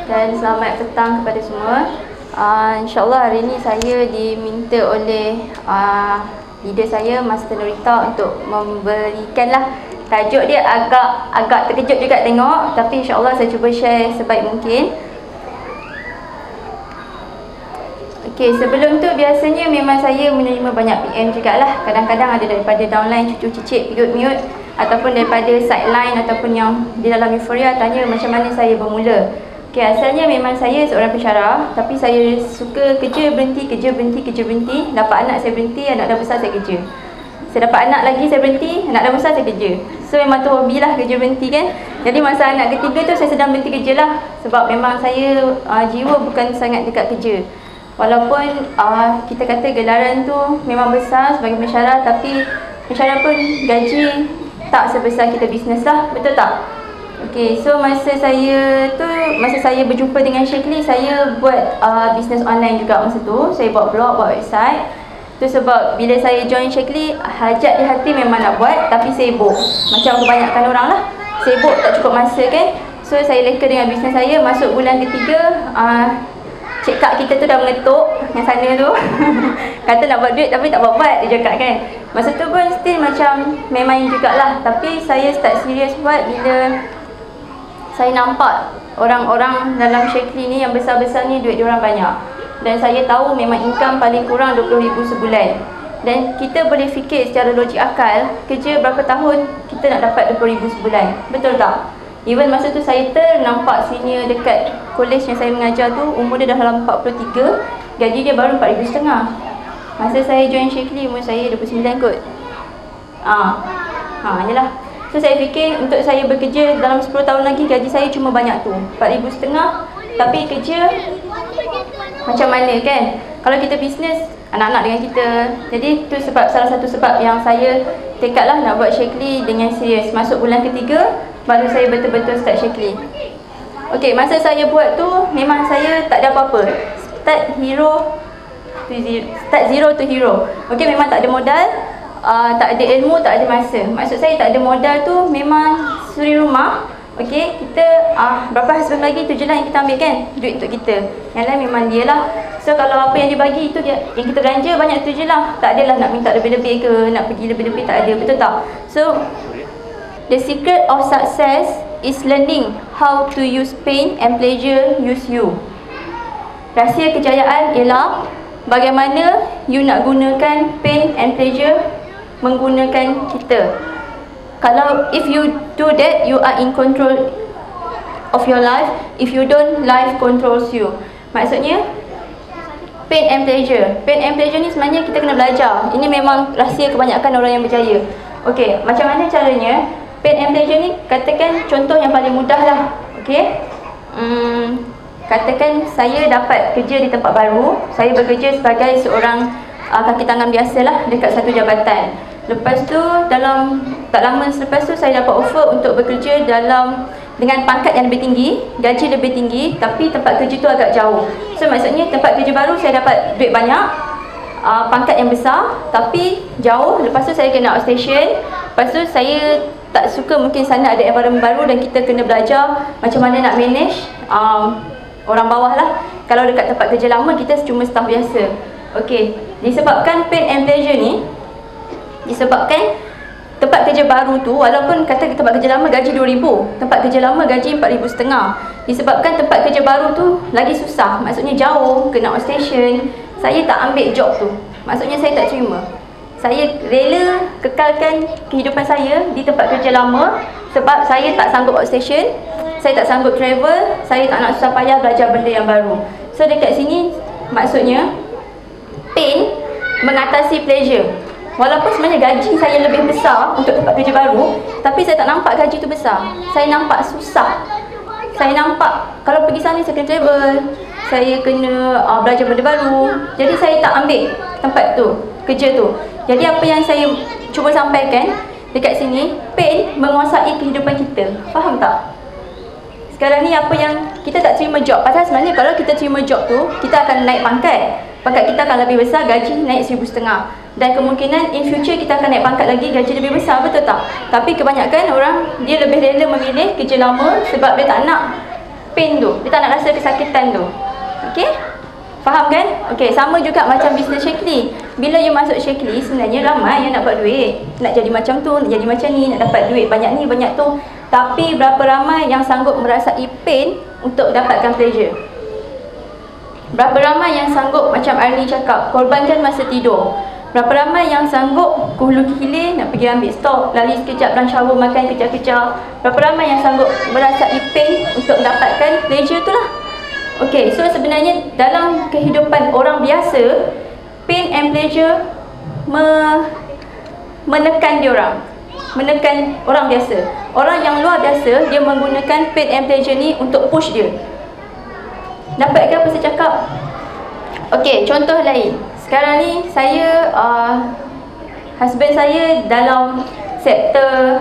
Dan selamat petang kepada semua. InsyaAllah hari ini saya diminta oleh leader saya, Master Nurita, untuk memberikanlah tajuk dia. Agak terkejut juga tengok, tapi insyaAllah saya cuba share sebaik mungkin. Okey, sebelum tu biasanya memang saya menerima banyak PM jugalah. Kadang-kadang ada daripada downline cucu cicit, mute ataupun daripada sideline ataupun yang di dalam Euphoria tanya macam mana saya bermula. Okey, asalnya memang saya seorang pensyarah, tapi saya suka kerja berhenti. Dapat anak saya berhenti, anak dah besar saya kerja. Saya dapat anak lagi saya berhenti, anak dah besar saya kerja. So memang tu hobi lah kerja berhenti kan. Jadi masa anak ketiga tu saya sedang berhenti kerja lah. Sebab memang saya jiwa bukan sangat dekat kerja. Walaupun kita kata gelaran tu memang besar sebagai pensyarah, tapi pensyarah pun gaji tak sebesar kita bisnes lah, betul tak? Okey, so masa saya berjumpa dengan Syekli, saya buat bisnes online juga masa tu. Saya buat blog, buat website. Tu sebab bila saya join Syekli, hajat di hati memang nak buat, tapi sibuk. Macam kebanyakan orang lah, sibuk tak cukup masa kan. So saya leka dengan bisnes saya. Masuk bulan ketiga, cik kak kita tu dah mengetuk yang sana tu kata nak buat duit tapi tak buat-buat, dia cakap kan. Masa tu pun still macam main-main jugalah. Tapi saya start serius buat bila saya nampak orang-orang dalam Syekli ni yang besar-besar ni duit diorang banyak. Dan saya tahu memang income paling kurang 20,000 sebulan. Dan kita boleh fikir secara logik akal, kerja berapa tahun kita nak dapat 20,000 sebulan, betul tak? Even masa tu saya nampak senior dekat college yang saya mengajar tu, umur dia dah dalam 43, gaji dia baru 4,500. Masa saya join Syekli umur saya 29 kot. Yalah. So saya fikir untuk saya bekerja dalam 10 tahun lagi, gaji saya cuma banyak tu, 4,500. Tapi kerja macam mana kan? Kalau kita bisnes, anak-anak dengan kita. Jadi tu salah satu sebab yang saya tekadlah nak buat Syekli dengan serius. Masuk bulan ketiga baru saya betul-betul start Syekli. Okey, masa saya buat tu memang saya tak ada apa-apa. Start zero to hero. Okey, memang tak ada modal, tak ada ilmu, tak ada masa. Maksud saya tak ada modal tu memang suri rumah. Okey, kita berapa husband bagi tu je lah yang kita ambil kan, duit untuk kita. Yang lain memang dia lah. So kalau apa yang dia bagi itu dia, yang kita belanja banyak tu je lah. Tak adalah nak minta lebih-lebih ke, nak pergi lebih-lebih, tak ada, betul tak? So the secret of success is learning how to use pain and pleasure use you. Rahsia kejayaan ialah bagaimana you nak gunakan pain and pleasure menggunakan kita. Kalau if you do that, you are in control of your life. If you don't, life controls you. Maksudnya pain and pleasure. Pain and pleasure ni sebenarnya kita kena belajar. Ini memang rahsia kebanyakan orang yang berjaya. Okey, macam mana caranya? Pain and pleasure ni, katakan contoh yang paling mudah lah. Okey, katakan saya dapat kerja di tempat baru. Saya bekerja sebagai seorang kaki tangan biasalah dekat satu jabatan. Lepas tu tak lama selepas tu saya dapat offer untuk bekerja dengan pangkat yang lebih tinggi, gaji lebih tinggi, tapi tempat kerja tu agak jauh. So maksudnya tempat kerja baru saya dapat duit banyak, pangkat yang besar, tapi jauh. Lepas tu saya kena outstation. Lepas tu saya tak suka, mungkin sana ada environment baru dan kita kena belajar macam mana nak manage orang bawah lah. Kalau dekat tempat kerja lama kita cuma staff biasa. Okey, disebabkan pain and pleasure ni, disebabkan tempat kerja baru tu, walaupun kata tempat kerja lama gaji 2,000, tempat kerja lama gaji 4,500. Disebabkan tempat kerja baru tu lagi susah, maksudnya jauh, kena outstation. Saya tak ambil job tu, maksudnya saya tak terima. Saya rela kekalkan kehidupan saya di tempat kerja lama sebab saya tak sanggup outstation, saya tak sanggup travel, saya tak nak susah payah belajar benda yang baru. So dekat sini maksudnya pain mengatasi pleasure. Walaupun sebenarnya gaji saya lebih besar untuk tempat kerja baru, tapi saya tak nampak gaji tu besar. Saya nampak susah. Saya nampak kalau pergi sana saya kena travel, saya kena belajar benda baru. Jadi saya tak ambil tempat tu, kerja tu. Jadi apa yang saya cuba sampaikan dekat sini, pain menguasai kehidupan kita. Faham tak? Sekarang ni apa yang kita tak terima job, padahal sebenarnya kalau kita terima job tu, kita akan naik pangkat. Pangkat kita akan lebih besar, gaji naik 1,500. Dan kemungkinan in future kita akan naik pangkat lagi, gaji lebih besar, betul tak? Tapi kebanyakan orang dia lebih rela memilih kerja lama sebab dia tak nak pain tu, dia tak nak rasa kesakitan tu. Okey? Faham kan? Okey, sama juga macam bisnes Shaklee. Bila you masuk Shaklee, sebenarnya ramai yang nak buat duit. Nak jadi macam tu, nak jadi macam ni, nak dapat duit banyak ni, banyak tu. Tapi berapa ramai yang sanggup merasai pain untuk dapatkan pleasure? Berapa ramai yang sanggup, macam Arnie cakap, korbankan masa tidur? Berapa ramai yang sanggup hulu hilir nak pergi ambil stok, lari sekejap dalam shower, makan kejap-kejap? Berapa ramai yang sanggup merasai pain untuk dapatkan pleasure tu lah? Okey, so sebenarnya dalam kehidupan orang biasa, pain and pleasure menekan dia orang. Menekan orang biasa. Orang yang luar biasa, dia menggunakan pain and pleasure ni untuk push dia. Dapat ke apa saya cakap? Okey, contoh lain. Sekarang ni saya husband saya dalam sektor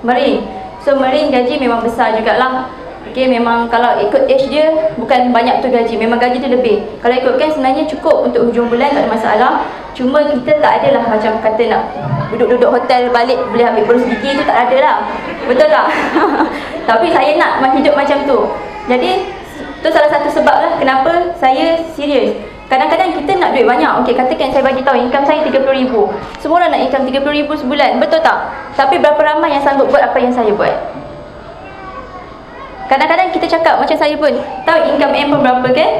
marine. So marine gaji memang besar jugalah. Okey, memang kalau ikut age dia bukan banyak tu gaji, memang gaji dia lebih. Kalau ikutkan sebenarnya cukup untuk hujung bulan, tak ada masalah. Cuma kita tak adalah macam kata nak duduk-duduk hotel balik boleh ambil berus gigi tu, tak ada lah. Betul tak? Tapi saya nak hidup macam tu. Jadi tu salah satu sebab lah kenapa saya serius. Kadang-kadang kita nak duit banyak. Okey, katakan saya bagi tahu income saya 30,000. Semua orang nak income 30,000 sebulan, betul tak? Tapi berapa ramai yang sanggup buat apa yang saya buat? Kadang-kadang kita cakap macam saya pun, tahu income M pun berapa kan?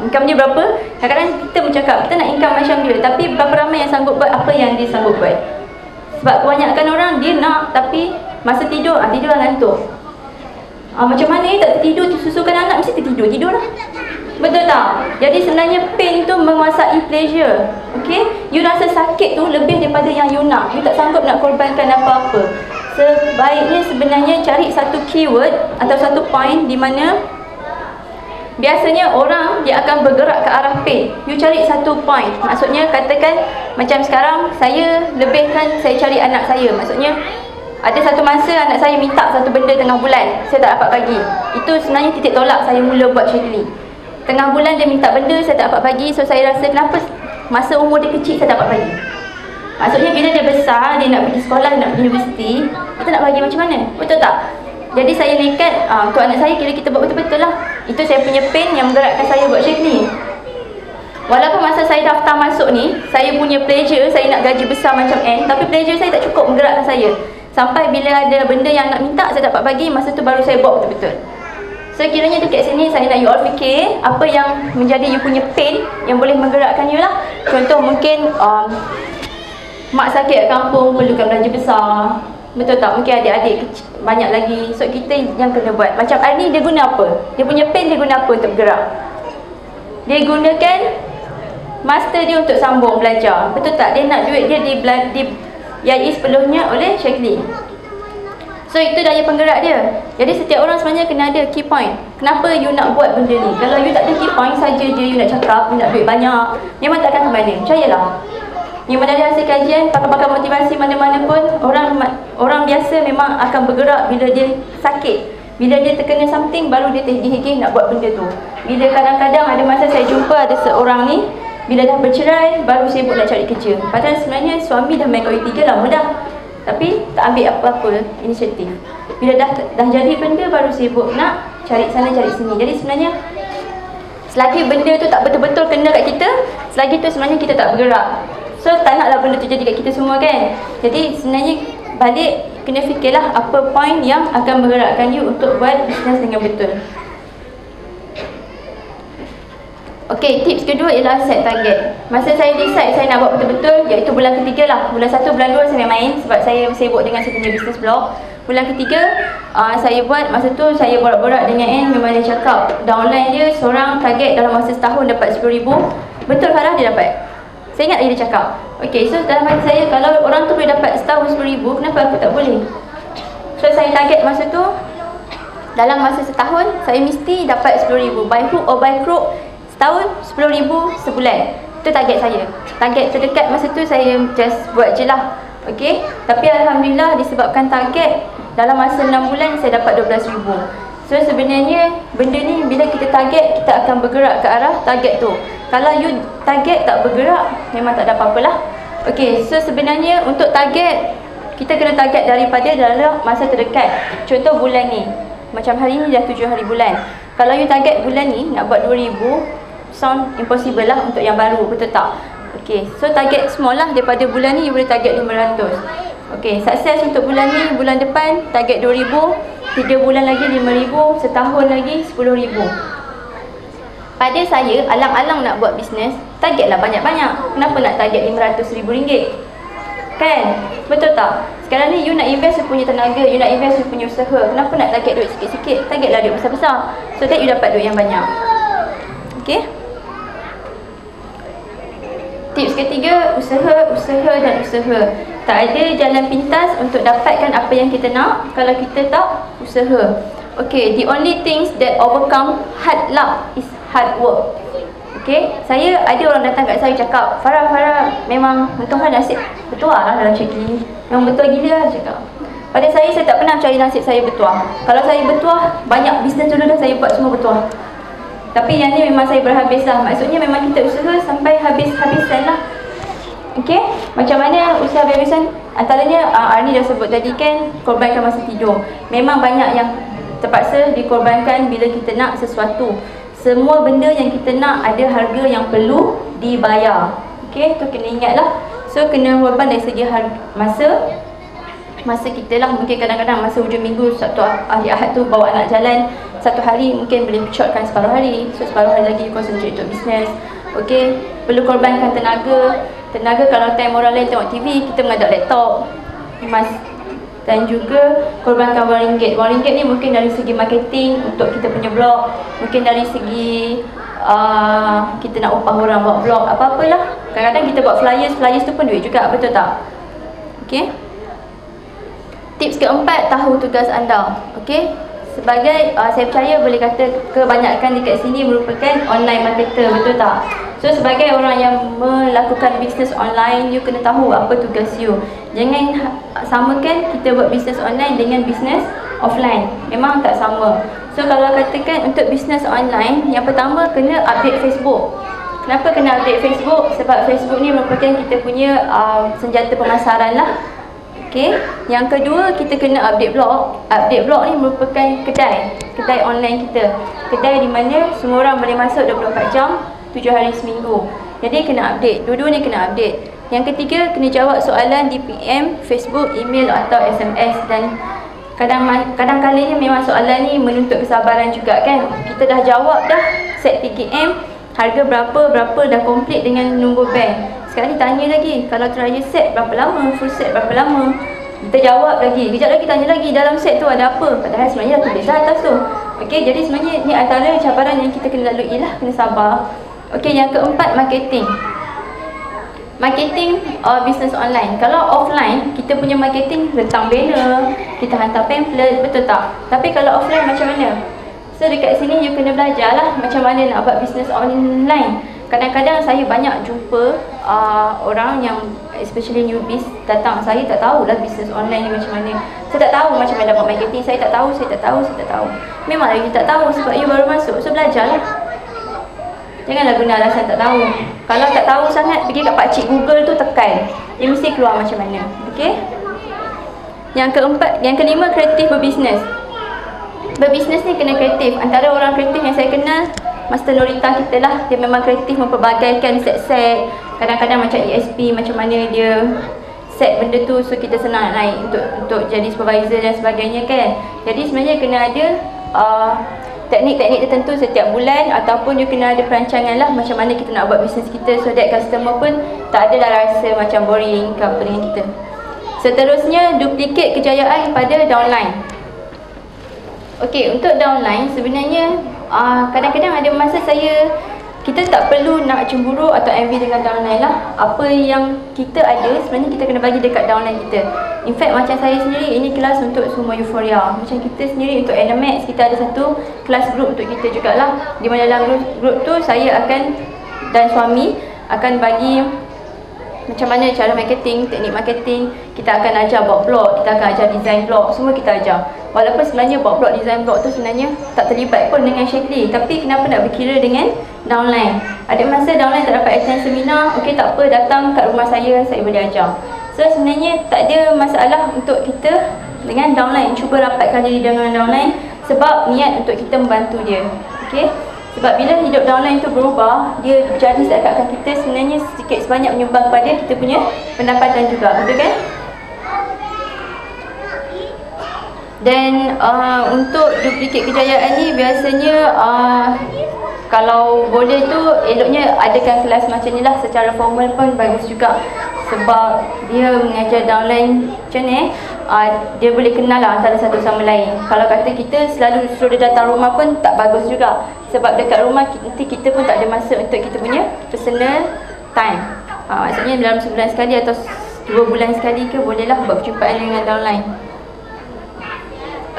Income dia berapa? Kadang-kadang kita pun cakap kita nak income macam dia, tapi berapa ramai yang sanggup buat apa yang dia sanggup buat? Sebab kebanyakan orang dia nak, tapi masa tidur, tidur lah ngantuk. Macam mana ni tak tertidur, susukan anak mesti tidur lah. Betul tak? Jadi sebenarnya pain tu menguasai pleasure. Okay? You rasa sakit tu lebih daripada yang you nak. You tak sanggup nak korbankan apa-apa. Sebaiknya sebenarnya cari satu keyword atau satu point di mana biasanya orang dia akan bergerak ke arah pain. You cari satu point. Maksudnya katakan macam sekarang saya lebihkan, saya cari anak saya. Maksudnya ada satu masa anak saya minta satu benda tengah bulan, saya tak dapat bagi. Itu sebenarnya titik tolak saya mula buat Shaklee. Tengah bulan dia minta benda, saya tak dapat bagi. So saya rasa kenapa masa umur dia kecil saya tak dapat bagi. Maksudnya bila dia besar, dia nak pergi sekolah, nak pergi universiti, kita nak bagi macam mana? Betul tak? Jadi saya nekat, untuk anak saya kira kita buat betul-betul lah. Itu saya punya pain yang menggerakkan saya buat Shaklee. Walaupun masa saya daftar masuk ni, saya punya pleasure, saya nak gaji besar macam N, tapi pleasure saya tak cukup menggerakkan saya. Sampai bila ada benda yang nak minta, saya tak dapat bagi, masa tu baru saya buat betul-betul. So kiranya dekat sini saya nak you all fikir apa yang menjadi you punya pain yang boleh menggerakkan you lah. Contoh mungkin mak sakit kat kampung, perlukan belanja besar. Betul tak? Mungkin adik-adik banyak lagi. So kita yang kena buat. Macam Arnie, dia guna apa? Dia punya pain dia guna apa untuk bergerak? Dia gunakan master dia untuk sambung belajar. Betul tak? Dia nak duit dia dibiayai sepenuhnya oleh Shaklee. So itu daya penggerak dia. Jadi setiap orang sebenarnya kena ada key point. Kenapa you nak buat benda ni? Kalau you tak ada key point saja je you nak cakap, you nak duit banyak, memang takkan ke mana. Percayalah. Yang dari hasil kajian, pakar-pakar motivasi mana-mana pun, orang biasa memang akan bergerak bila dia sakit. Bila dia terkena something, baru dia terhegih-hegih nak buat benda tu. Bila kadang-kadang ada masa saya jumpa ada seorang ni, bila dah bercerai, baru sibuk nak cari kerja. Padahal sebenarnya suami dah main kahwin 3 lama dah, tapi tak ambil apa-apa inisiatif. Bila dah jadi benda, baru sibuk nak cari sana cari sini. Jadi sebenarnya selagi benda tu tak betul-betul kena kat kita, selagi tu sebenarnya kita tak bergerak. So tak naklah benda tu jadi kat kita semua kan. Jadi sebenarnya balik kena fikirlah apa point yang akan menggerakkan you untuk buat bisnes dengan betul. Okey, tips kedua ialah set target. Masa saya decide saya nak buat betul-betul, iaitu bulan ketiga lah. Bulan 1, bulan 2 saya main-main sebab saya sibuk dengan saya punya business blog. Bulan ketiga, saya buat, masa tu saya borak-borak dengan Anne, memang dia cakap downline dia seorang target dalam masa setahun dapat 10,000. Betul Farah dia dapat? Saya ingat lagi dia cakap. Okey, so dalam hati saya, kalau orang tu boleh dapat setahun 10,000, kenapa aku tak boleh? So saya target masa tu, dalam masa setahun, saya mesti dapat 10,000. By hook or by crook, setahun 10,000 sebulan. Itu target saya. Target terdekat masa tu saya just buat je lah. Okey, tapi Alhamdulillah disebabkan target, dalam masa 6 bulan saya dapat 12,000. So sebenarnya benda ni bila kita target, kita akan bergerak ke arah target tu. Kalau you target tak bergerak, memang tak ada apa-apalah. Okey, so sebenarnya untuk target, kita kena target daripada dalam masa terdekat. Contoh bulan ni, Macam hari ni dah 7 hari bulan. Kalau you target bulan ni nak buat 2000, sound impossible lah untuk yang baru, betul tak? Okay, so target small lah. Daripada bulan ni you boleh target 500. Okay, sukses untuk bulan ni. Bulan depan target 2000, 3 bulan lagi 5000, setahun lagi 10,000. Pada saya, alang-alang nak buat bisnes, targetlah banyak-banyak. Kenapa nak target RM500,000? Kan? Betul tak? Sekarang ni you nak invest you punya tenaga, you nak invest you punya usaha. Kenapa nak target duit sikit-sikit? Targetlah duit besar-besar, so that you dapat duit yang banyak. Okay? Tips ketiga, usaha dan usaha. Tak ada jalan pintas untuk dapatkan apa yang kita nak kalau kita tak usaha. Okay, the only things that overcome hard luck is hard work. Okay, ada orang datang kat saya cakap, Farah memang untungkan nasib bertuah lah dalam cerita ni. Memang betul gila lah cakap. Pada saya tak pernah cari nasib saya bertuah. Kalau saya bertuah, banyak bisnes dulu dah saya buat semua bertuah. Tapi yang ni memang saya berhabis lah. Maksudnya memang kita usaha sampai habis-habisan lah. Okay, macam mana usaha habis-habisan? Antaranya Arni dah sebut tadi kan, korbankan masa tidur. Memang banyak yang terpaksa dikorbankan bila kita nak sesuatu. Semua benda yang kita nak ada harga yang perlu dibayar. Okay, tu kena ingat lah. So kena korban dari segi masa kita lah. Mungkin kadang-kadang masa hujung minggu, Sabtu hari Ahad tu bawa anak jalan, satu hari mungkin boleh shortkan separuh hari. So separuh hari lagi concentrate untuk bisnes. Okay, perlu korbankan tenaga. Kalau time orang lain tengok TV, kita mengadap laptop. Dan juga korbankan RM1. RM1 ni mungkin dari segi marketing untuk kita punya blog, mungkin dari segi kita nak upah orang buat blog, apa-apalah. Kadang-kadang kita buat flyers tu pun duit juga, betul tak? Okay. Tips keempat, tahu tugas anda. Okay, sebagai saya percaya boleh kata kebanyakan dekat sini merupakan online marketer, betul tak? So sebagai orang yang melakukan bisnes online, you kena tahu apa tugas you. Jangan samakan kita buat bisnes online dengan bisnes offline. Memang tak sama. So kalau katakan untuk bisnes online, yang pertama kena update Facebook. Kenapa kena update Facebook? Sebab Facebook ni merupakan kita punya senjata pemasaran lah. Okay. Yang kedua, kita kena update blog. Update blog ni merupakan kedai online kita. Kedai di mana semua orang boleh masuk 24 jam 7 hari seminggu. Jadi kena update. Dua-dua ni kena update. Yang ketiga, kena jawab soalan di PM, Facebook, email atau SMS. Dan kadang-kadang memang soalan ni menuntut kesabaran juga kan. Kita dah jawab dah, set TKM, harga berapa dah komplit dengan nombor bank. Sekarang ni tanya lagi, kalau trial set berapa lama, full set berapa lama. Kita jawab lagi, kejap lagi tanya lagi, dalam set tu ada apa. Padahal sebenarnya dah tulis dah atas tu. Okay, jadi sebenarnya ni antara cabaran yang kita kena lalui lah, kena sabar. Okay, yang keempat, marketing. Marketing bisnes online. Kalau offline, kita punya marketing letak banner, kita hantar pamphlet, betul tak? Tapi kalau offline macam mana? So dekat sini you kena belajar lah macam mana nak buat bisnes online. Kadang-kadang saya banyak jumpa orang yang especially newbies datang, saya tak tahulah bisnes online ni macam mana. Saya tak tahu macam mana buat marketing, saya tak tahu. Memanglah you tak tahu sebab you baru masuk, so belajarlah. Janganlah guna alasan tak tahu. Kalau tak tahu sangat, pergi kat pakcik Google tu tekan, dia mesti keluar macam mana. Okay. Yang kelima, kreatif berbisnes. Berbisnes ni kena kreatif. Antara orang kreatif yang saya kenal, Master Norita kita lah. Dia memang kreatif mempelbagaikan set-set. Kadang-kadang macam ESP, macam mana dia set benda tu, so kita senang naik untuk jadi supervisor dan sebagainya kan. Jadi sebenarnya kena ada teknik-teknik tertentu setiap bulan, ataupun you kena ada perancangan lah macam mana kita nak buat bisnes kita, so that customer pun tak adalah rasa macam boring ke apa dengan kita. Seterusnya, duplicate kejayaan pada downline. Okey, untuk downline sebenarnya kadang-kadang ada masa kita tak perlu nak cemburu atau envy dengan downline lah. Apa yang kita ada sebenarnya kita kena bagi dekat downline kita. In fact, macam saya sendiri, ini kelas untuk semua Euphoria. Macam kita sendiri untuk Animax, kita ada satu kelas group untuk kita jugalah. Di mana dalam group tu saya dan suami akan bagi macam mana cara marketing, teknik marketing. Kita akan ajar buat blog, kita akan ajar design blog, semua kita ajar. Walaupun sebenarnya buat blog, design blog tu sebenarnya tak terlibat pun dengan Shaklee, tapi kenapa nak berkira dengan downline? Ada masa downline tak dapat attend seminar, okey tak apa, datang kat rumah saya boleh ajar. So sebenarnya tak ada masalah untuk kita dengan downline. Cuba rapatkan diri dengan downline sebab niat untuk kita membantu dia. Okey. Sebab bila hidup downline tu berubah, dia jadi seakan-akan kita sebenarnya sedikit sebanyak menyumbang kepada kita punya pendapatan juga. Betul kan? Dan untuk duplicate kejayaan ni biasanya kalau boleh tu eloknya adakan kelas macam ni lah, secara formal pun bagus juga. Sebab dia mengajar downline macam ni, dia boleh kenal lah antara satu sama lain. Kalau kata kita selalu suruh dia datang rumah pun tak bagus juga. Sebab dekat rumah nanti kita pun tak ada masa untuk kita punya personal time. Maksudnya dalam sebulan sekali atau 2 bulan sekali ke bolehlah buat perjumpaan dengan downline.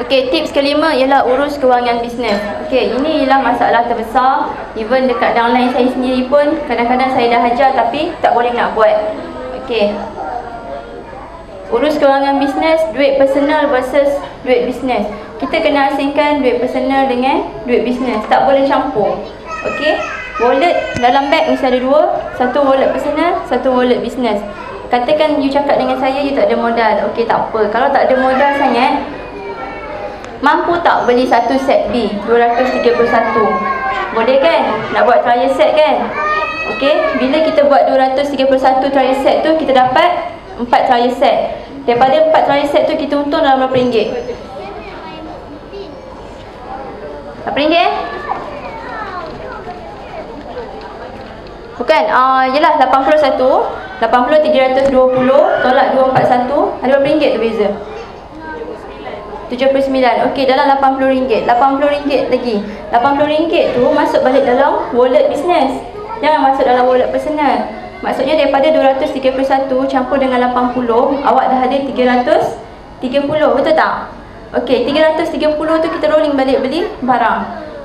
Okey, tips kelima ialah urus kewangan bisnes. Okey, ini ialah masalah terbesar. Even dekat downline saya sendiri pun kadang-kadang saya dah ajar tapi tak boleh nak buat. Okey. Urus kewangan bisnes, duit personal versus duit bisnes. Kita kena asingkan duit personal dengan duit bisnes. Tak boleh campur. Okey. Wallet dalam beg mesti ada dua. Satu wallet personal, satu wallet bisnes. Katakan you cakap dengan saya you tak ada modal. Okey, tak apa. Kalau tak ada modal sangat, mampu tak beli satu set B 231? Boleh kan? Nak buat trial set kan? Okey, bila kita buat 231 trial set tu, kita dapat 4 trial set. Daripada 4 trial set tu kita untung dalam berapa ringgit? Berapa ringgit? Bukan, yelah 81 320 tolak 241. Ada berapa ringgit tu beza? 79. Okey, dalam RM80. RM80 lagi. RM80 tu masuk balik dalam wallet bisnes. Jangan masuk dalam wallet personal. Maksudnya daripada 231 campur dengan 80, awak dah ada 330. Betul tak? Okey, 330 tu kita rolling balik beli barang.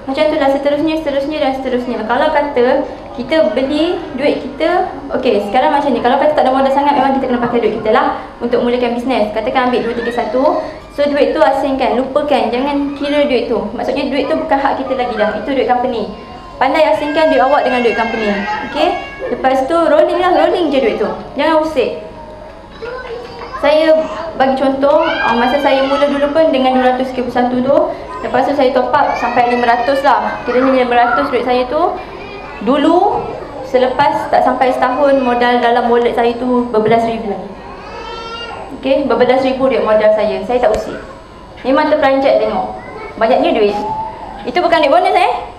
Macam tu lah seterusnya dan seterusnya. Kalau kata kita beli duit kita, okey, sekarang macam ni. Kalau kata tak ada modal sangat, memang kita kena pakai duit kita lah untuk mulakan bisnes. Katakan ambil 231. So duit tu asingkan, lupakan, jangan kira duit tu. Maksudnya duit tu bukan hak kita lagi dah. Itu duit company. Pandai asingkan duit awak dengan duit company. Okey? Lepas tu rolling je duit tu. Jangan usik. Saya bagi contoh, masa saya mula dulu pun dengan 231 tu, lepas tu saya top up sampai 500 lah. Kiranya 500 duit saya tu. Dulu selepas tak sampai setahun, modal dalam wallet saya tu berbelas ribu. Okey, berbelas ribu duit modal saya. Saya tak usik. Memang terperanjat tengok. Banyaknya duit. Itu bukan duit bonus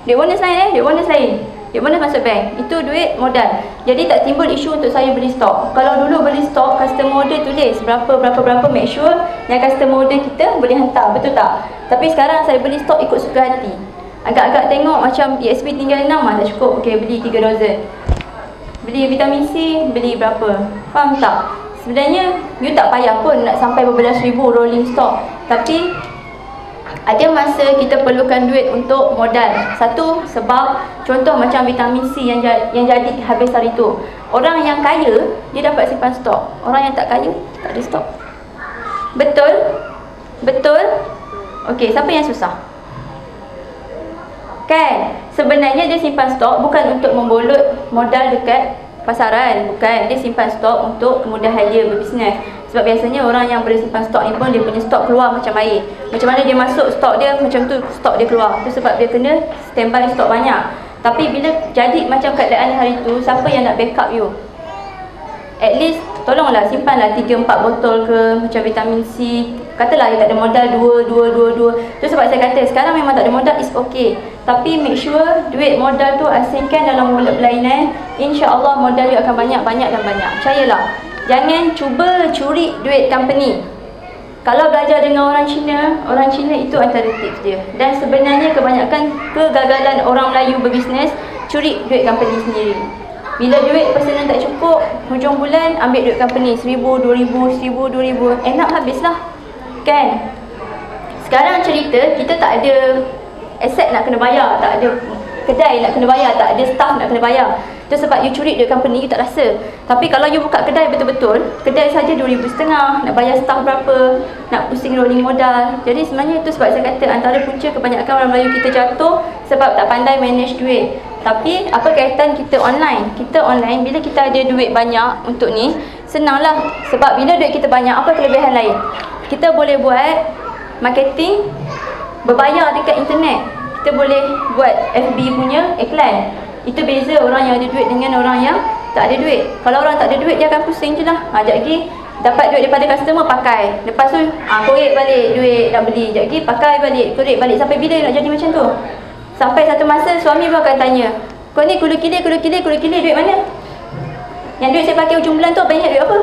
Duit bonus lain Duit bonus lain. Duit bonus masuk bank. Itu duit modal. Jadi tak timbul isu untuk saya beli stok. Kalau dulu beli stok, customer order tulis berapa, make sure yang customer order kita boleh hantar. Betul tak? Tapi sekarang saya beli stok ikut suka hati. Agak-agak tengok macam ESP tinggal 6 tak cukup. Okey, beli 3 dozen. Beli vitamin C, beli berapa? Faham tak? Sebenarnya you tak payah pun nak sampai berbelas ribu rolling stock. Tapi ada masa kita perlukan duit untuk modal. Satu, sebab contoh macam vitamin C yang jadi habis hari tu. Orang yang kaya, dia dapat simpan stok. Orang yang tak kaya, tak ada stok. Betul? Betul? Okey, siapa yang susah? Kan? Sebenarnya dia simpan stok bukan untuk membolot modal dekat pasaran. Bukan, dia simpan stok untuk kemudahan dia berbisnes. Sebab biasanya orang yang boleh simpan stok ni pun dia punya stok keluar macam air. Macam mana dia masuk stok dia, macam tu stok dia keluar. Itu sebab dia kena standby stok banyak. Tapi bila jadi macam keadaan hari tu, siapa yang nak backup you? At least tolonglah simpanlah 3-4 botol ke macam vitamin C. Katalah you tak ada modal 2. Tu sebab saya kata sekarang memang tak ada modal is okay. Tapi make sure duit modal tu asingkan dalam wallet berlainan. InsyaAllah modal you akan banyak dan banyak. Percayalah. Jangan cuba curi duit company. Kalau belajar dengan orang Cina itu antara tips dia. Dan sebenarnya kebanyakan kegagalan orang Melayu berbisnes, curi duit company sendiri. Bila duit personal tak cukup, hujung bulan ambil duit company 1,000, 2,000, 1,000, 2,000, end up habislah. Kan? Sekarang cerita, kita tak ada aset nak kena bayar, tak ada kedai nak kena bayar, tak ada staff nak kena bayar. Itu sebab you curi duit company, you tak rasa. Tapi kalau you buka kedai betul-betul, kedai saja 2,500, nak bayar staff berapa, nak pusing rolling modal. Jadi sebenarnya itu sebab saya kata antara punca kebanyakan orang Melayu kita jatuh sebab tak pandai manage duit. Tapi apa kaitan kita online? Kita online, bila kita ada duit banyak untuk ni, senanglah. Sebab bila duit kita banyak, apa kelebihan lain? Kita boleh buat marketing berbayar dekat internet. Kita boleh buat FB punya iklan. Itu beza orang yang ada duit dengan orang yang tak ada duit. Kalau orang tak ada duit, dia akan pusing je lah. Sekejap lagi dapat duit daripada customer, pakai. Lepas tu korek balik duit nak beli. Sekejap lagi pakai balik, korek balik. Sampai bila nak jadi macam tu? Sampai satu masa suami pun akan tanya, kau ni kulu-kili duit mana? Yang duit saya pakai hujung bulan tu banyak duit apa?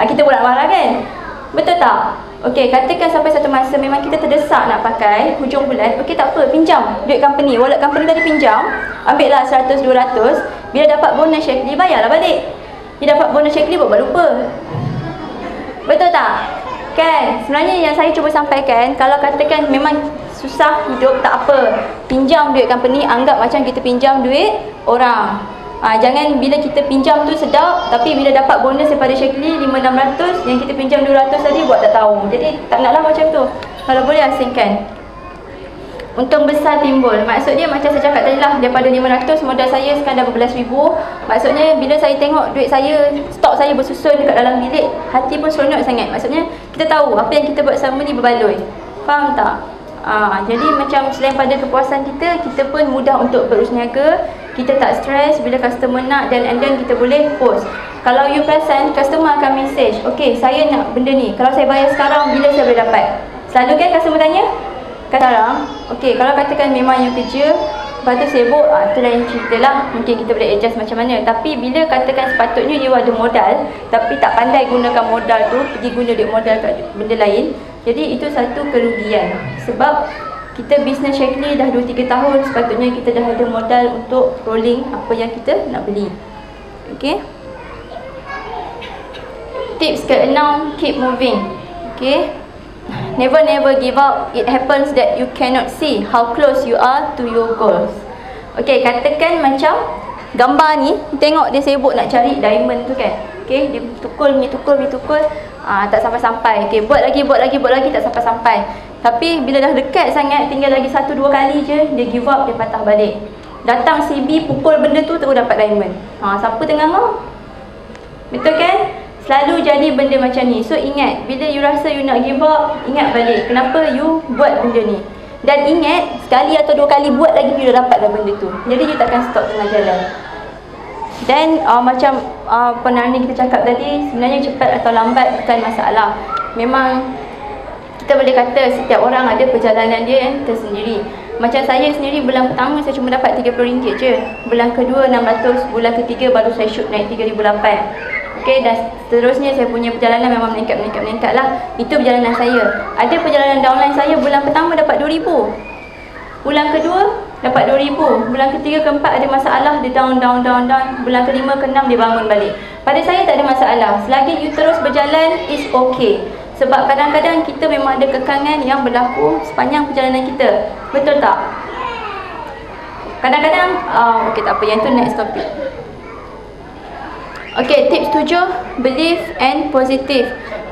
Kita pun nak marah kan? Betul tak? Okey, katakan sampai satu masa memang kita terdesak nak pakai hujung bulan. Okey, tak apa, pinjam duit company. Wallet company tadi pinjam, ambil lah 100-200. Bila dapat bonus Shekli, bayarlah balik. Dia dapat bonus Shekli, buat lupa. Betul tak? Kan? Sebenarnya yang saya cuba sampaikan, kalau katakan memang susah hidup, tak apa, pinjam duit company, anggap macam kita pinjam duit orang. Jangan bila kita pinjam tu sedap, tapi bila dapat bonus daripada Shekli 5-600, yang kita pinjam 200 tadi buat tak tahu. Jadi tak naklah macam tu. Kalau boleh asingkan. Untung besar timbul. Maksudnya macam saya cakap tadi lah, daripada 500 modal saya sekarang dah berbelas ribu. Maksudnya bila saya tengok duit saya, stok saya bersusun dekat dalam bilik, hati pun seronok sangat. Maksudnya kita tahu apa yang kita buat selama ni berbaloi. Faham tak? Jadi macam selain pada kepuasan kita, kita pun mudah untuk berusniaga. Kita tak stres bila customer nak, dan and then kita boleh post. Kalau you perasan, customer akan message, okay, saya nak benda ni, kalau saya bayar sekarang, bila saya boleh dapat? Selalu kan customer tanya? Sekarang, okay, kalau katakan memang you kerja, lepas tu sibuk, tu lain cerita lah. Mungkin kita boleh adjust macam mana. Tapi bila katakan sepatutnya you ada modal, tapi tak pandai gunakan modal tu, pergi guna duit modal kat benda lain, jadi itu satu kerugian. Sebab kita bisnes Shekli dah 2-3 tahun, sepatutnya kita dah ada modal untuk rolling apa yang kita nak beli. Okay. Tips ke-6, keep moving. Okay. Never give up. It happens that you cannot see how close you are to your goals. Okay, katakan macam gambar ni, tengok dia sibuk nak cari diamond tu kan. Okay, dia tukul, tak sampai-sampai. Okay, buat lagi, tak sampai-sampai. Tapi bila dah dekat sangat, tinggal lagi 1-2 kali je, dia give up, dia patah balik. Datang CB, pukul benda tu, terus dapat diamond. Siapa tengah ngau? Betul kan? Selalu jadi benda macam ni. So ingat, bila you rasa you nak give up, ingat balik kenapa you buat benda ni. Dan ingat, sekali atau 2 kali buat lagi, you dah dapat dah benda tu. Jadi you takkan stop tengah jalan. Dan macam penanya kita cakap tadi, sebenarnya cepat atau lambat bukan masalah. Memang kita boleh kata setiap orang ada perjalanan dia yang tersendiri. Macam saya sendiri, bulan pertama saya cuma dapat RM30 je. Bulan kedua 600, bulan ketiga baru saya shoot naik 3008. Okay, dan seterusnya saya punya perjalanan memang meningkat lah. Itu perjalanan saya. Ada perjalanan downline saya, bulan pertama dapat RM2,000, bulan kedua dapat RM2,000, bulan ketiga keempat ada masalah, dia down, bulan kelima keenam dia bangun balik. Pada saya tak ada masalah, selagi you terus berjalan, is okay. Sebab kadang-kadang kita memang ada kekangan yang berlaku sepanjang perjalanan kita. Betul tak? Kadang-kadang, okay tak apa, yang tu next topic. Okay, tips 7, believe and positive.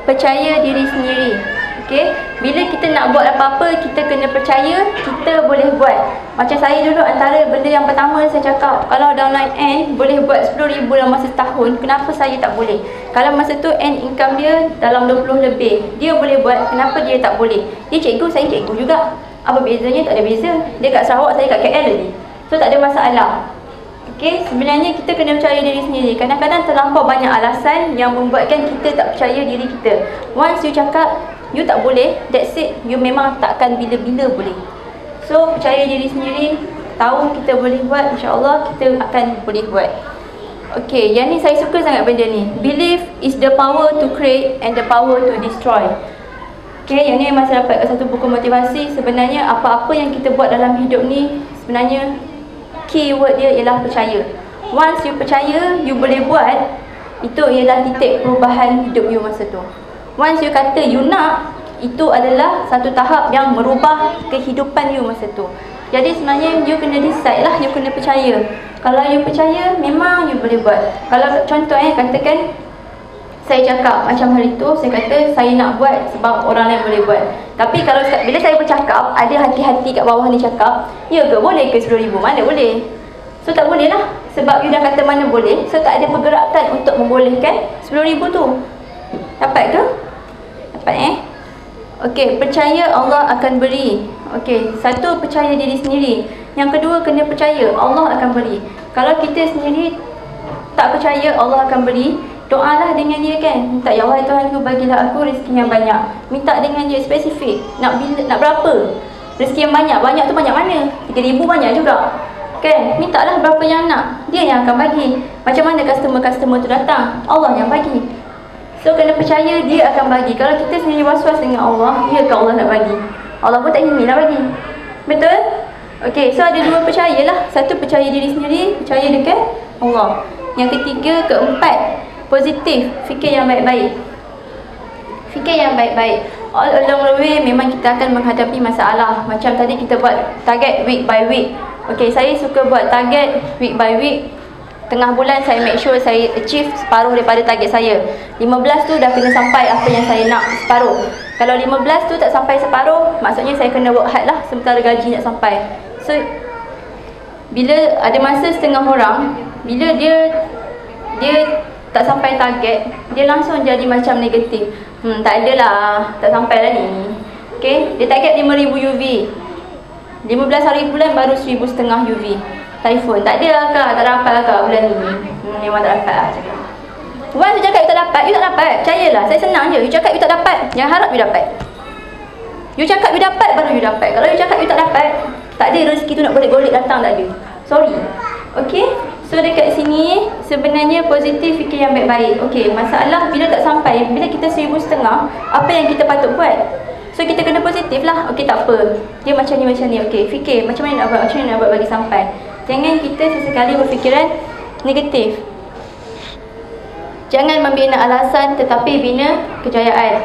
Percaya diri sendiri. Okay, bila kita nak buat apa-apa, kita kena percaya kita boleh buat. Macam saya dulu, antara benda yang pertama saya cakap, kalau downline N boleh buat RM10,000 dalam masa setahun, kenapa saya tak boleh? Kalau masa tu N income dia dalam 20 lebih, dia boleh buat, kenapa dia tak boleh? Dia cikgu, saya cikgu juga. Apa bezanya? Tak ada beza. Dia kat Sarawak, saya kat KL lagi. So tak ada masalah. Okay, sebenarnya kita kena percaya diri sendiri. Kadang-kadang terlampau banyak alasan yang membuatkan kita tak percaya diri kita. Once you cakap you tak boleh, that's it. You memang takkan bila-bila boleh. So percaya diri sendiri, tahu kita boleh buat, insya-Allah kita akan boleh buat. Okay, yang ni saya suka sangat benda ni. Belief is the power to create and the power to destroy. Okay, yang ni memang saya dapat kat satu buku motivasi. Sebenarnya apa-apa yang kita buat dalam hidup ni, sebenarnya keyword dia ialah percaya. Once you percaya, you boleh buat, itu ialah titik perubahan hidup you masa tu. Once you kata you nak, itu adalah satu tahap yang merubah kehidupan you masa tu. Jadi sebenarnya you kena decide lah, you kena percaya. Kalau you percaya, memang you boleh buat. Kalau contoh katakan saya cakap macam hari tu, saya kata saya nak buat sebab orang lain boleh buat. Tapi kalau bila saya bercakap, ada hati-hati kat bawah ni cakap, ya ke boleh ke RM10,000? Mana boleh? So tak boleh lah. Sebab you dah kata mana boleh, so tak ada pergerakan untuk membolehkan RM10,000 tu. Dapat ke? Dapat Okay, percaya Allah akan beri. Okey, satu, percaya diri sendiri. Yang kedua, kena percaya Allah akan beri. Kalau kita sendiri tak percaya Allah akan beri, doalah dengan dia kan. Minta, ya Allah Tuhan ku, bagilah aku rezeki yang banyak. Minta dengan dia spesifik. Nak berapa rezeki yang banyak? Banyak tu banyak mana? 3,000 banyak juga kan. Mintalah berapa yang nak, dia yang akan bagi. Macam mana customer tu datang? Allah yang bagi. So kena percaya dia akan bagi. Kalau kita sendiri was-was dengan Allah, ya ke Allah nak bagi? Allah pun tak ingin nak bagi. Betul? Okey, so ada dua percayalah. Satu, percaya diri sendiri, percaya dekat Allah. Yang ketiga, keempat, positif, fikir yang baik-baik. Fikir yang baik-baik. All along the way memang kita akan menghadapi masalah. Macam tadi kita buat target week by week. Okey, saya suka buat target week by week. Tengah bulan saya make sure saya achieve separuh daripada target saya. 15 tu dah kena sampai apa yang saya nak separuh. Kalau 15 tu tak sampai separuh, maksudnya saya kena work hard lah sementara gaji nak sampai. So bila ada masa setengah orang, bila dia tak sampai target, dia langsung jadi macam negatif. Tak adalah, tak sampai lah ni. Okay, dia target 5,000 UV, 15 hari bulan baru 1,500 UV. Telefon, tak ada lah kak, tak dapat lah kak bulan ni. Memang tak dapat lah cakap. Once you cakap you tak dapat, you tak dapat. Percayalah, saya senang je. You cakap you tak dapat, jangan harap you dapat. You cakap you dapat, baru you dapat. Kalau you cakap you tak dapat, tak ada rezeki tu nak golek-golek datang, tak ada. Sorry. Okay, so dekat sini sebenarnya positif, fikir yang baik-baik. Okay, masalah bila tak sampai, bila kita 1,500, apa yang kita patut buat? So kita kena positif lah. Okay, tak apa, dia macam ni. Okay, fikir macam mana nak buat, macam mana nak buat bagi sampai. Jangan kita sesekali berfikiran negatif. Jangan membina alasan tetapi bina kejayaan.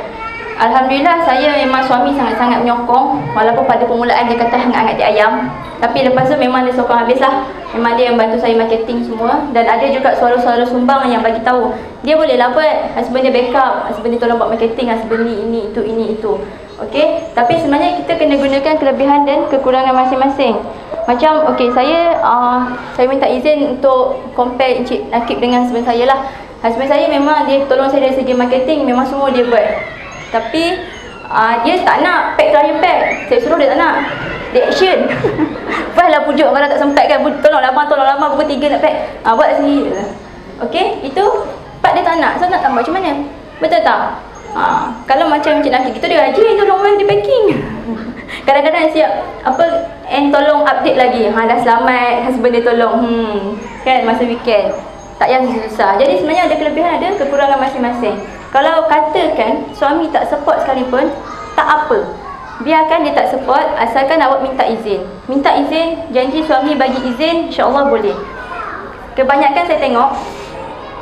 Alhamdulillah, saya memang suami sangat-sangat menyokong. Walaupun pada permulaan dia kata hangat-hangat dia ayam, tapi lepas tu memang dia sokong habis lah. Memang dia yang bantu saya marketing semua. Dan ada juga suara-suara sumbang yang bagi tahu dia boleh lah buat. Husband dia backup, husband dia tolong buat marketing, husband ni ini itu. Okey, tapi sebenarnya kita kena gunakan kelebihan dan kekurangan masing-masing. Macam okey, saya minta izin untuk compare Encik Nakib dengan husband saya lah. Husband saya memang dia tolong saya dari segi marketing, memang semua dia buat. Tapi dia tak nak pack client pack. Saya suruh dia tak nak. Dia action. Baiklah pujuk kalau tak sempat kan. Tolonglah abang pukul 3 nak pack. Buat sendiri. Okey, itu part dia tak nak. So nak tambah macam mana? Betul tak? Kalau macam Encik Nakib kita, dia rajin tolong orang dia packing. Kadang-kadang siap and tolong update lagi. Dah selamat, husband dia tolong. Kan masa weekend. Tak payah susah. Jadi sebenarnya ada kelebihan, ada kekurangan masing-masing. Kalau katakan suami tak support sekalipun, tak apa. Biarkan dia tak support, asalkan awak minta izin. Minta izin, janji suami bagi izin, insya-Allah boleh. Kebanyakan saya tengok,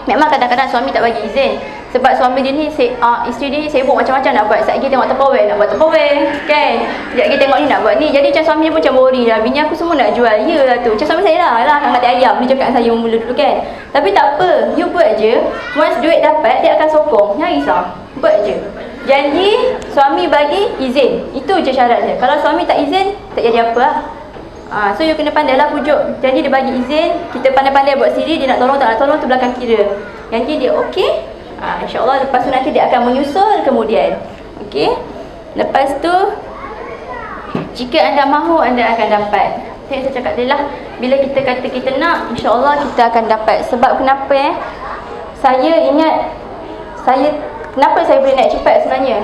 memang kadang-kadang suami tak bagi izin. Sebab suami dia ni, isteri dia ni sibuk macam-macam nak buat. Sekejap lagi tengok Tupperware, nak buat Tupperware, kan? Sekejap lagi tengok ni nak buat ni. Jadi macam suami dia pun macam worry lah. Bini aku semua nak jual, ya lah tu. Macam suami saya lah, angkat ayam. Dia cakap saya mula dulu kan. Tapi tak apa, you buat je. Once duit dapat, dia akan sokong. Jangan risau, buat je. Janji, suami bagi izin. Itu je syarat dia. Kalau suami tak izin, tak jadi apa lah. So you kena pandai lah pujuk. Janji dia bagi izin, kita pandai-pandai buat sendiri. Dia nak tolong tak nak tolong tu belakang kira. Janji dia okey, InsyaAllah lepas tu nanti dia akan menyusul kemudian. Okey. Lepas tu, jika anda mahu, anda akan dapat. Saya cakap tadi lah, bila kita kata kita nak, insyaAllah kita akan dapat. Sebab kenapa saya ingat, kenapa saya boleh naik cepat sebenarnya?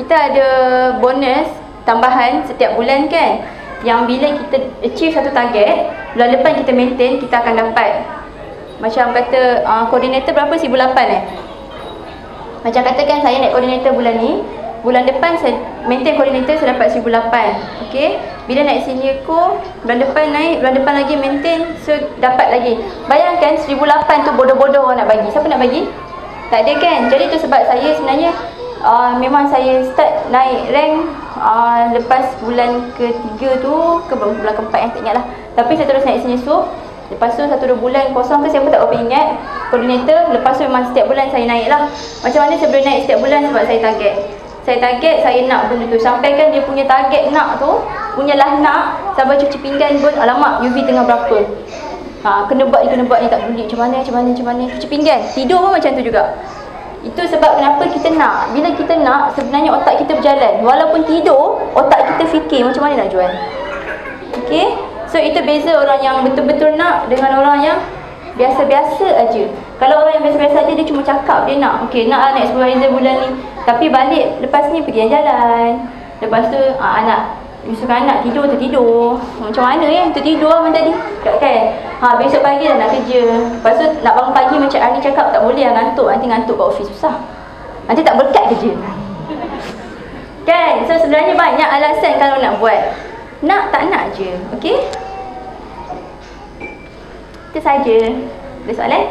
Kita ada bonus tambahan setiap bulan kan, yang bila kita achieve satu target, bulan depan kita maintain, kita akan dapat. Macam kata koordinator berapa? 1,800 Macam katakan saya naik koordinator bulan ni, bulan depan saya maintain koordinator, saya dapat 1,800. Okey, bila naik senior ko, bulan depan naik, bulan depan lagi maintain, so dapat lagi. Bayangkan 1,800 tu bodoh-bodoh orang nak bagi. Siapa nak bagi? Tak ada kan? Jadi tu sebab saya sebenarnya memang saya start naik rank lepas bulan ke-3 tu ke bulan ke-4 tak ingat lah. Tapi saya terus naik senior so. Lepas tu 1-2 bulan kosong ke saya pun tak berapa ingat koordinator. Lepas tu memang setiap bulan saya naik lah. Macam mana saya boleh naik setiap bulan? Sebab saya target. Saya nak benda tu. Sampaikan dia punya target nak tu, punyalah nak, sampai cuci pinggan pun, alamak UV tengah berapa. Kena buat ni tak peduli macam mana. Cuci pinggan, tidur pun macam tu juga. Itu sebab kenapa kita nak. Bila kita nak, sebenarnya otak kita berjalan. Walaupun tidur, otak kita fikir macam mana nak jual. Okay. So itu beza orang yang betul-betul nak dengan orang yang biasa-biasa aja. Kalau orang yang biasa-biasa aja, dia cuma cakap dia nak. Okay, nak lah naik supervisor bulan ni. Tapi balik lepas ni pergi jalan. Lepas tu anak, misalkan anak tidur tertidur. Macam mana tertidur lah tadi kan. Besok pagi dah nak kerja. Lepas tu nak bangun pagi macam Ani cakap, tak boleh lah ngantuk. Nanti ngantuk kat office susah. Nanti tak berkat kerja kan. So sebenarnya banyak alasan kalau nak buat. Nak tak nak je. Okay, itu saja. Ada soalan?